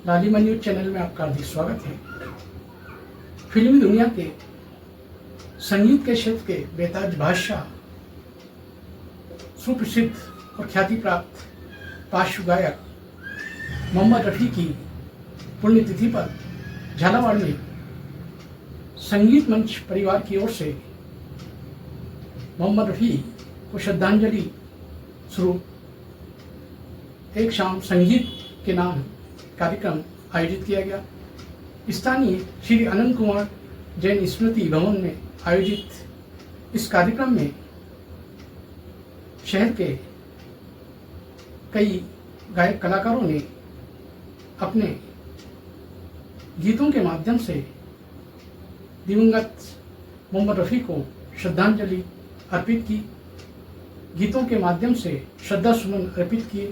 लालिमा news channel में आपका हार्दिक स्वागत है। फिल्मी दुनिया के संगीत के क्षेत्र के बेताज बादशाह, सुप्रसिद्ध और ख्याति प्राप्त पार्श्व गायक मोहम्मद रफ़ी की पुण्यतिथि पर झालावाड़ में संगीत मंच परिवार की ओर से मोहम्मद रफ़ी को श्रद्धांजलि स्वरूप एक शाम संगीत के नाम कार्यक्रम आयोजित किया गया। स्थानीय श्री अनंत कुमार जैन स्मृति भवन में आयोजित इस कार्यक्रम में शहर के कई गायक कलाकारों ने अपने गीतों के माध्यम से दिवंगत मोहम्मद रफ़ी को श्रद्धांजलि अर्पित की, गीतों के माध्यम से श्रद्धा सुमन अर्पित किए।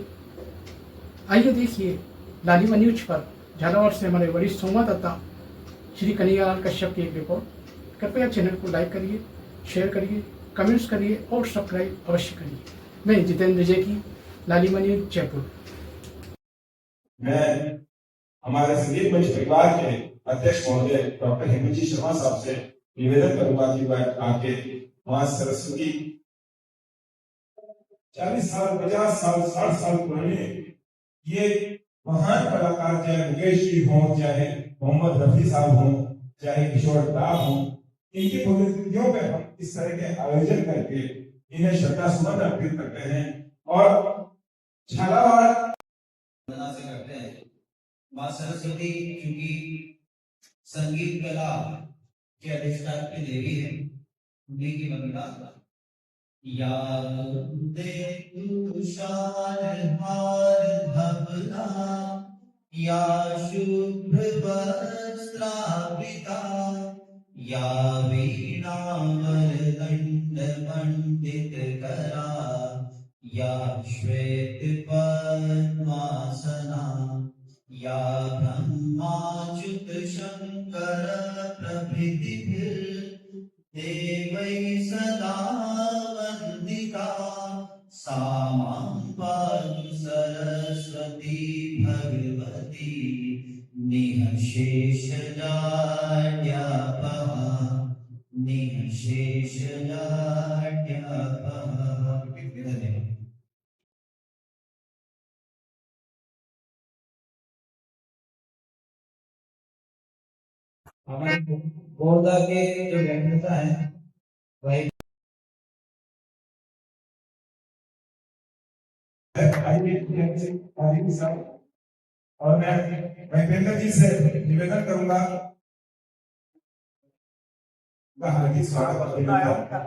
आइए देखिए लालिमा न्यूज पर झालावाड़ से हमारे वरिष्ठ संवाददाता श्री कन्हैयालाल कश्यप की एक रिपोर्ट। कृपया चैनल को लाइक करिए, शेयर करिए, कमेंट्स करिए और सब्सक्राइब अवश्य करिए। मैं जितेंद्र जैकी, लालिमा न्यूज जयपुर। मैं हमारे संगीत मंच परिवार के अध्यक्ष महोदय डॉक्टर हेमंत जी शर्मा साहब से निवेदन करूंगा कि वह आके मां सरस्वती 40 साल 50 साल 60 साल पुराने ये महान कलाकार, चाहे मुकेश जी हों, चाहे मोहम्मद रफी साहब हों, चाहे किशोर दा हों, इनकी पुण्यतिथियों पे हम इस तरह के आयोजन करके इन्हें श्रद्धा सुमन अर्पित करते हैं और झालावाड़ से करते हैं। मां सरस्वती क्योंकि संगीत कला के अधिष्ठात्री देवी है, उन्हीं की वंदना। या दे तुषार हार धवला, या शुभ्र वस्त्रावृता, या वीणा वरदंड पंडित करा, या श्वेत पद्मासना, या ब्रह्माच्युत शंकर प्रभृति देवै सदा वंदिता, सा मां पातु सरस्वती भगवती निःशेष जाड्यापहा, निःशेष जाड्यापहा। हमारे गोरदा के जो व्यक्तिता है वही और मैं महेंद्र जी से निवेदन करूंगा हार्दिक स्वागत करूंगा।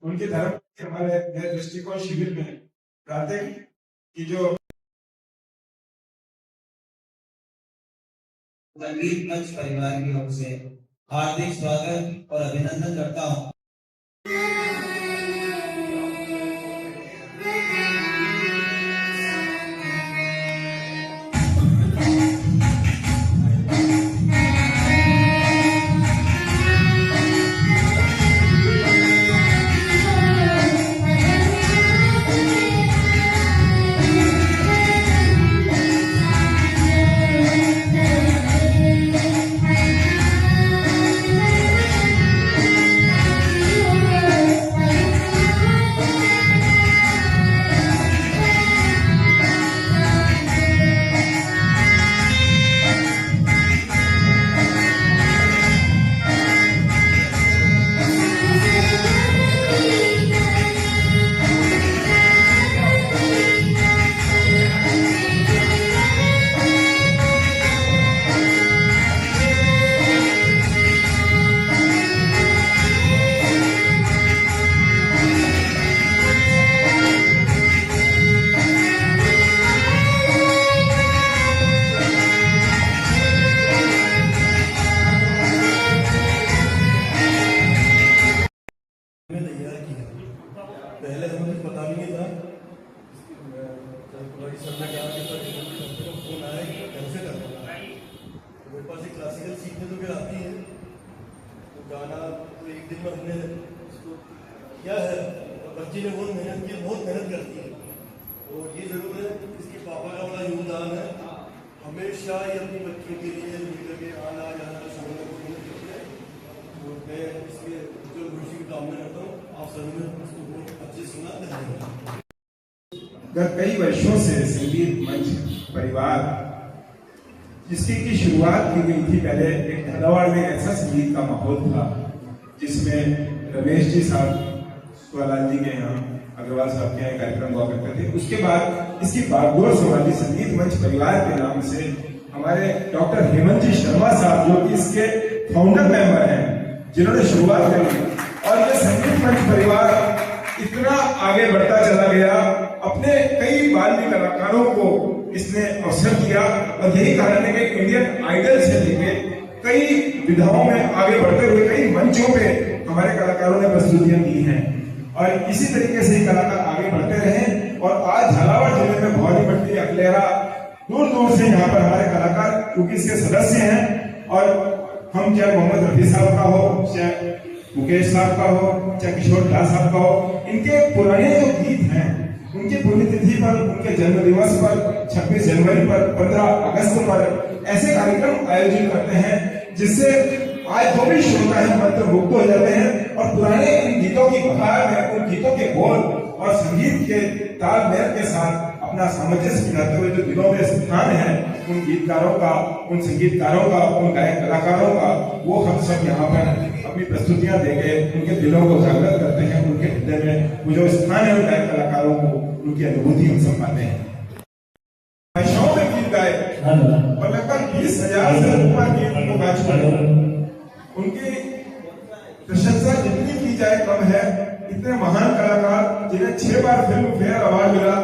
उनके धर्म के हमारे दृष्टिकोण शिविर में कहते हैं कि जो संगीत मंच परिवार की ओर से हार्दिक स्वागत और अभिनंदन करता हूँ। पहले हमें पता भी नहीं था। सबने कहा कि फोन आया कि कैसे करना, मेरे पास एक क्लासिकल सीखने तो फिर आती है, तो गाना तो एक दिन में हमने उसको किया है और बच्ची ने बहुत मेहनत की, बहुत मेहनत करती है। और ये जरूर है इसके पापा का बड़ा योगदान है, हमेशा ही अपनी बच्चों के लिए लेकर के आना जाना छोड़ना करते हैं। और मैं इसके जो खुशी की कामना करता हूँ, आप सभी ने उसको बहुत अच्छे सुना। गत कई वर्षों से संगीत मंच परिवार जिसकी की शुरुआत की गई थी, पहले एक झालावाड़ में ऐसा संगीत का माहौल था जिसमें रमेश जी साहब सुवालाल जी के यहाँ, अग्रवाल साहब के यहाँ कार्यक्रम हुआ करते थे। उसके बाद इसकी बागडोर संभाली संगीत मंच परिवार के नाम से हमारे डॉक्टर हेमंत जी शर्मा साहब, जो कि इसके फाउंडर मेंबर हैं, जिन्होंने शुरुआत करी। और ये संगीत मंच परिवार इतना आगे बढ़ता चला गया, अपने कई बालवी कलाकारों को इसने अवसर दिया। और यही कारण है कि इंडियन आइडल से लेके कई विधाओं में आगे बढ़ते हुए कई मंचों पे हमारे कलाकारों ने प्रस्तुतियां दी हैं। और इसी तरीके से कलाकार आगे बढ़ते रहे। और आज झालावाड़ जिले में भौरीपट्टी, अकलेरा, दूर दूर से यहाँ पर हमारे कलाकार क्योंकि इसके सदस्य हैं। और हम चाहे मोहम्मद रफी साहब का हो, चाहे मुकेश साहब का हो, चाहे किशोर दास साहब का हो, इनके पुराने जो गीत हैं उनकी पुण्यतिथि पर, उनके जन्म दिवस पर, 26 जनवरी पर, 15 अगस्त पर ऐसे कार्यक्रम आयोजित करते हैं जिससे आज जो भी श्रोता है मंत्रमुग्ध हो जाते हैं। और पुराने इन गीतों की बहार में उन गीतों के बोल और संगीत के तालमेल के साथ अपना सामंजस्य बिठाते हुए जो दिलों में स्थान है उन गीतकारों का, उन संगीतकारों का, उन गायक कलाकारों का, वो हम सब यहाँ पर अपनी प्रस्तुतियां देके उनके दिलों को जागृत करते हैं। उनके हृदय में वो जो स्थान है उन गायक कलाकारों को, उनकी अनुभूति हम सब पाते हैं। भाषाओं में गीत गाए और लगभग 20,000 से ऊपर गीत उनको गा चुके हैं। उनकी प्रशंसा जितनी की जाए कम है। इतने महान कलाकार जिन्हें 6 बार फिल्म फेयर अवार्ड मिला,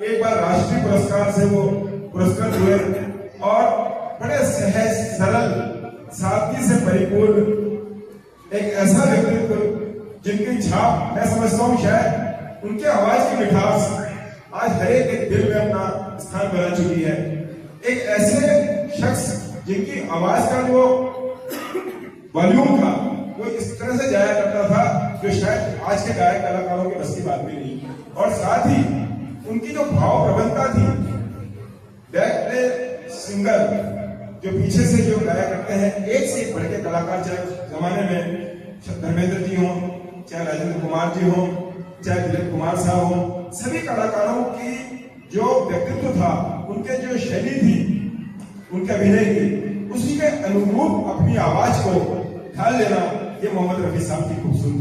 एक बार राष्ट्रीय पुरस्कार से वो पुरस्कृत हुए और बड़े सहज, सरल, सादगी से परिपूर्ण एक ऐसा व्यक्तित्व जिनकी छाप मैं समझता हूँ शायद उनके आवाज की मिठास आज हर एक दिल में अपना स्थान बना चुकी है। एक ऐसे शख्स जिनकी आवाज का जो वॉल्यूम था वो इस तरह से जाया करता था जो शायद आज के गायक कलाकारों की बस की बात भी नहीं। और साथ ही उनकी जो भाव प्रबंधता थी, बैक प्ले सिंगर जो पीछे से जो गाया करते हैं, एक से एक बढ़ के कलाकार, चाहे जमाने में धर्मेंद्र जी हों, चाहे राजेंद्र कुमार जी हों, चाहे दिलीप कुमार साहब हों, सभी कलाकारों की जो व्यक्तित्व था, उनके जो शैली थी, उनके अभिनय की, उसी के अनुरूप अपनी आवाज को ढाल लेना, ये मोहम्मद रफी साहब की खूबसूरती।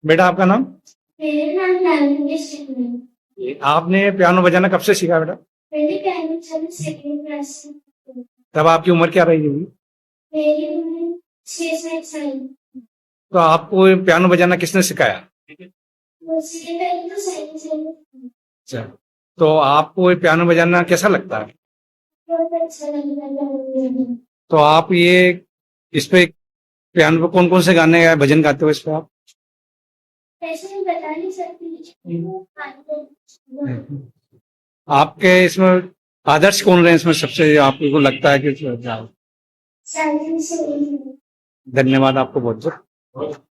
बेटा आपका नाम? मेरा नाम लावण्य सिंह है। आपने पियानो बजाना कब से सीखा बेटा? मैंने पियानो चला सेकंड क्लास से। तब आपकी उम्र क्या रही होगी? मेरी उम्र 6 साल। तो आपको पियानो बजाना किसने सिखाया? उसके पहले तो साइकिल चलाती। अच्छा, तो आपको ये पियानो बजाना कैसा लगता है? बहुत अच्छा लगा। तो आप ये इस पे पियानो पे कौन कौन से गाने या भजन गाते हो इस पे आप? ऐसे मैं बता नहीं सकती। आपके इसमें आदर्श कौन रहे इसमें सबसे आपको लगता है कि साइकिल से। धन्यवाद आपको बहुत बहुत।